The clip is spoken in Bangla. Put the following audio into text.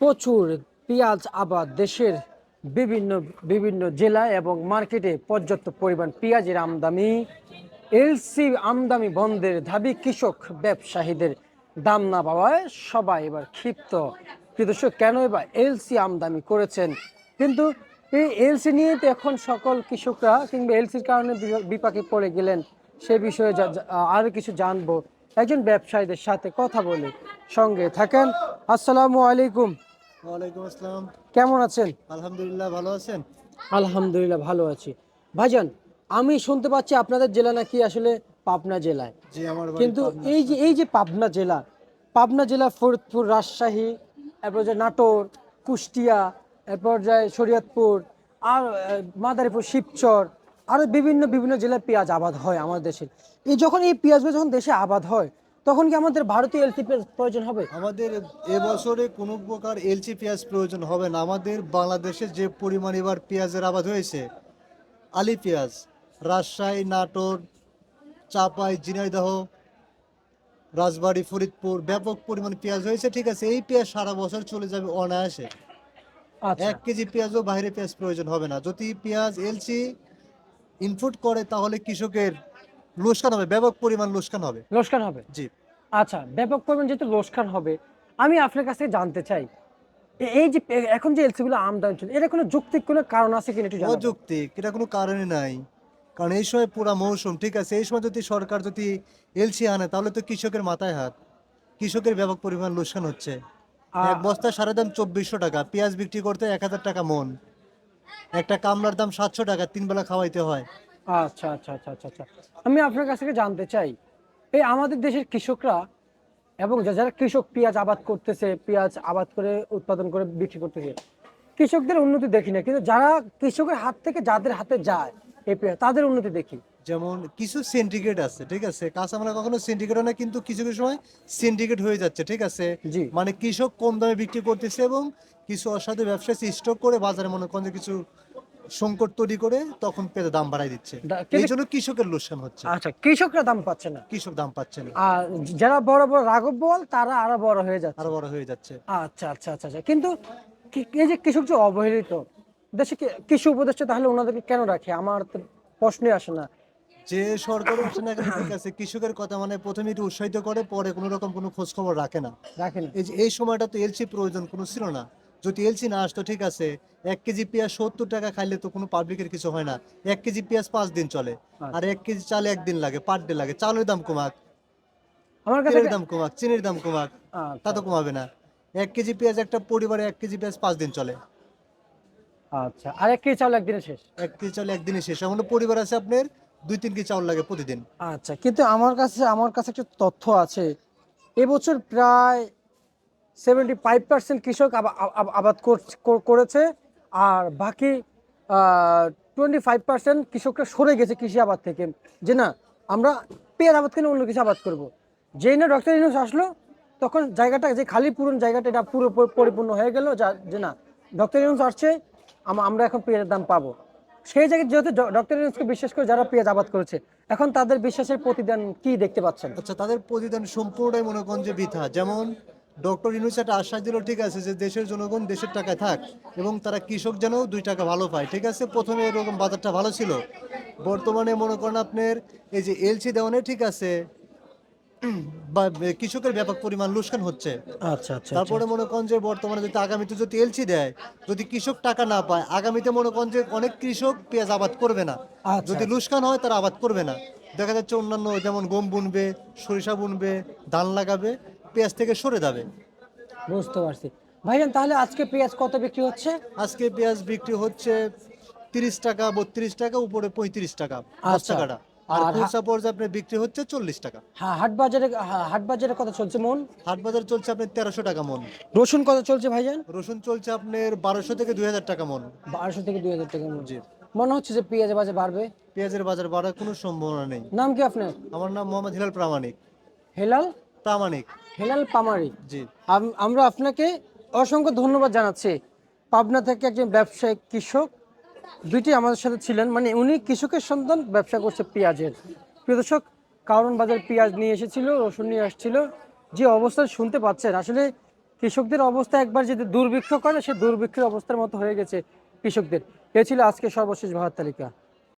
প্রচুর পেঁয়াজ আবাদ দেশের বিভিন্ন বিভিন্ন জেলা এবং মার্কেটে পর্যাপ্ত পরিমাণ পেঁয়াজের আমদানি। এলসি আমদানি বন্ধের দাবি কৃষক ব্যবসায়ীদের। দাম না পাওয়ায় সবাই এবার ক্ষিপ্ত। কৃষক কেন এবার এলসি আমদানি করেছেন, কিন্তু এই এলসি নিয়ে তো এখন সকল কৃষকরা কিংবা এলসির কারণে বিপাকে পড়ে গেলেন। সে বিষয়ে আরো কিছু জানবো একজন ব্যবসায়ীদের সাথে কথা বলে। সঙ্গে থাকেন। আসসালামু আলাইকুম। ওয়ালাইকুম আসসালাম। কেমন আছেন? আলহামদুলিল্লাহ, ভালো আছেন? আলহামদুলিল্লাহ ভালো আছি। ভাইজান, আমি শুনতে পাচ্ছি আপনাদের জেলা নাকি আসলে পাবনা জেলায়, জি, আমার বাড়ি কিন্তু পাবনার এই যে পাবনা জেলা ফরিদপুর, রাজশাহী, এরপর যে নাটোর, কুষ্টিয়া, এরপর যায় শরীয়তপুর, আর মাদারীপুর, শিবচর, আরো বিভিন্ন বিভিন্ন জেলায় পেঁয়াজ আবাদ হয় আমাদের দেশে। যখন এই পেঁয়াজগুলো যখন দেশে আবাদ হয়, তখন কি আমাদের ভারতীয় এলসি প্রয়োজন হবে? আমাদের এবছরে কোনো প্রকার এলচি পেঁয়াজ প্রয়োজন হবে না। আমাদের বাংলাদেশে যে পরিমাণ এবার পেঁয়াজের আবাদ হয়েছে, আলি পেঁয়াজ, রাজশাহী, নাটোর, চাপাই, ঝিনাইদহ, রাজবাড়ী, ফরিদপুর ব্যাপক পরিমাণ পেঁয়াজ হয়েছে। ঠিক আছে, এই পেঁয়াজ সারা বছর চলে যাবে অনায়াসে। আচ্ছা। 1 কেজি পেঁয়াজও বাইরে পেঁয়াজ প্রয়োজন হবে না। যদি পেঁয়াজ এলচি ইনপুট করে তাহলে কৃষকের লোকসান হবে, ব্যাপক পরিমাণ লোকসান হবে। লোকসান হবে। জি। আচ্ছা, ব্যাপক পরিমাণ যেহেতু লোকসান হবে, আমি আপনার কাছে জানতে চাই, এই যে এখন যে এলসি গুলো আমদানি চলে, এটা কোনো যৌক্তিক কোনো কারণ আছে কিনা একটু জানাবেন। অযৌক্তিক, এটা কোনো কারণই নাই। কারণ এই সময় পুরা মৌসুম, ঠিক আছে, এই সময় যদি সরকার যদি এলসি আনে তাহলে তো কৃষকের মাথায় হাত। কৃষকের ব্যাপক পরিমাণ লোকসান হচ্ছে। এক আ- বস্তা সারের দাম 2400 টাকা, পেঁয়াজ বিক্রি করতে 1000 টাকা মন। একটা কামলার দাম 700 টাকা, 3 বেলা খাওয়াইতে হয়। আচ্ছা আচ্ছা আচ্ছা আচ্ছা আচ্ছা। আমি আপনার কাছ থেকে জানতে চাই, এই আমাদের দেশের কৃষকরা এবং যারা কৃষক পেঁয়াজ আবাদ করতেছে, পেঁয়াজ আবাদ করে উৎপাদন করে বিক্রি করতেছে, কৃষকদের উন্নতি দেখি না, কিন্তু যারা কৃষকের হাত থেকে যাদের হাতে যায় এই পেঁয়াজ, তাদের উন্নতি দেখি। যেমন কিছু সিন্ডিকেট আছে, ঠিক আছে, কাঁচামালা কখনো সিন্ডিকেট হয় না, কিন্তু কিছু কিছু সময় সিন্ডিকেট হয়ে যাচ্ছে, ঠিক আছে। জি। মানে কৃষক কম দামে বিক্রি করতেছে এবং কিছু অসাধু ব্যবসায়ী স্টক করে বাজারে মনে করেন যে কিছু সংকট তৈরি করে তখন পেঁয়াজের দাম বাড়ায় দিচ্ছে। এই কিন্তু জন্য কৃষকের লোকসান হচ্ছে, আচ্ছা, কৃষকরা দাম পাচ্ছে না, কৃষক দাম পাচ্ছে না, আর যারা বড় বড় রাঘব বল তারা আরো বড় হয়ে যাচ্ছে। আরো বড় হয়ে যাচ্ছে। আচ্ছা আচ্ছা আচ্ছা আচ্ছা। কিন্তু এই যে কৃষক যে অবহেলিত, দেশে কৃষি উপদেষ্টা তাহলে ওনাদেরকে কেন রাখে, আমার তো প্রশ্নই আসে না। যে সরকারও আসে না কেন, ঠিক আছে, কৃষকের কথা মানে প্রথমে একটু উৎসাহিত করে, পরে কোনো রকম কোনো খোঁজ খবর রাখে না। রাখে না। এই যে এই সময়টা তো এলসি প্রয়োজন কোনো ছিল না। যদি এলসি না আসতো, ঠিক আছে, 1 কেজি পেঁয়াজ 70 টাকা খাইলে তো কোনো পাবলিকের কিছু হয় না। 1 কেজি পেঁয়াজ 5 দিন চলে, আর আচ্ছা। 1 কেজি চাল একদিন লাগে, পার ডে লাগে। চালের দাম কমাক, আমার কাছে তেলের দাম কমাক, চিনির দাম কমাক, তা আচ্ছা তো কমাবে না। 1 কেজি পেঁয়াজ একটা পরিবারে 1 কেজি পেঁয়াজ 5 দিন চলে। আচ্ছা। আর এক কেজি চাউল একদিনে শেষ। 1 কেজি চাল একদিনে শেষ। এমন পরিবার আছে আপনার 2-3 কেজি চাউল লাগে প্রতিদিন। আচ্ছা, কিন্তু আমার কাছে একটা তথ্য আছে, এবছর প্রায় 75% কৃষক আবাদ করেছে, আর বাকি 25% কৃষকরা সরে গেছে কৃষি আবাদ থেকে, যে না আমরা পেঁয়াজ আবাদ করে অন্য কিছু আবাদ করব। যেই না ডক্টর ইউনূস আসলো, তখন জায়গাটা যে খালি পূরণ জায়গাটা এটা পুরো পরিপূর্ণ হয়ে গেল, যে না ডক্টর ইউনূস আসছে, আমরা এখন পেঁয়াজের দাম পাবো। সেই জায়গায় যেহেতু ডক্টর ইউনূসকে বিশ্বাস করে যারা পেঁয়াজ আবাদ করেছে, এখন তাদের বিশ্বাসের প্রতিদান কি দেখতে পাচ্ছেন? আচ্ছা, তাদের প্রতিদান সম্পূর্ণটাই মনে করেন যে বৃথা। যেমন ডক্টর ইউনূস একটা আশ্বাস দিল, ঠিক আছে, যে দেশের জনগণ দেশের টাকায় থাক এবং তারা কৃষক যেন 2 টাকা ভালো পায়। ঠিক আছে, প্রথমে এরকম বাজারটা ভালো ছিল। বর্তমানে মনে করেন আপনার এই যে এলসি দেওয়ানে, ঠিক আছে, বা কৃষকের ব্যাপক পরিমাণ লোকসান হচ্ছে। আচ্ছা আচ্ছা আচ্ছা তারপরে মনে করেন যে বর্তমানে যদি আগামীতে যদি এলসি দেয়, যদি কৃষক টাকা না পায়, আগামীতে মনে করেন যে অনেক কৃষক পেঁয়াজ আবাদ করবে না। আচ্ছা যদি আচ্ছা। লোকসান হয় তারা আবাদ করবে না। দেখা যাচ্ছে অন্যান্য যেমন গম বুনবে, সরিষা বুনবে, ধান লাগাবে, পেঁয়াজ থেকে সরে যাবে। বুঝতে পারছি। ভাইজান, তাহলে আজকে পেঁয়াজ কত বিক্রি হচ্ছে? আজকে পেঁয়াজ বিক্রি হচ্ছে 30 টাকা, 32 টাকা, উপরে 35 টাকা বস্তা আচ্ছা। কাটা। আর আর খুচরা পর্যায়ে আপনার বিক্রি হচ্ছে 40 টাকা। হাট বাজারে কত চলছে মন? হাট বাজার চলছে আপনার 1300 টাকা মন। রসুন কত চলছে ভাইজান? রসুন চলছে আপনার 1200 থেকে 2000 টাকা মন। 1200 থেকে 2000 টাকা মন। জি। মনে হচ্ছে যে পেঁয়াজের বাজার বাড়বে। পেঁয়াজের বাজার বাড়ার কোনো সম্ভাবনা নেই। নাম কি আপনার? আমার নাম মোহাম্মদ হিলাল প্রামাণিক। হেলাল প্রামাণিক। হেলাল পামারি। জি। আমরা আপনাকে অসংখ্য ধন্যবাদ জানাচ্ছি। পাবনা থেকে একজন ব্যবসায়িক কৃষক দুইটি আমাদের সাথে ছিলেন, মানে উনি কৃষকের সন্তান, ব্যবসা করছে পেঁয়াজের। প্রিয় দর্শক, কারণ বাজার পেঁয়াজ নিয়ে এসেছিল, রসুন নিয়ে আসছিল, যে অবস্থা শুনতে পাচ্ছেন আসলে কৃষকদের অবস্থা একবার যদি দুর্ভিক্ষ করে, সে দুর্ভিক্ষের অবস্থার মতো হয়ে গেছে কৃষকদের। এ ছিল আজকে সর্বশেষ ভারত তালিকা।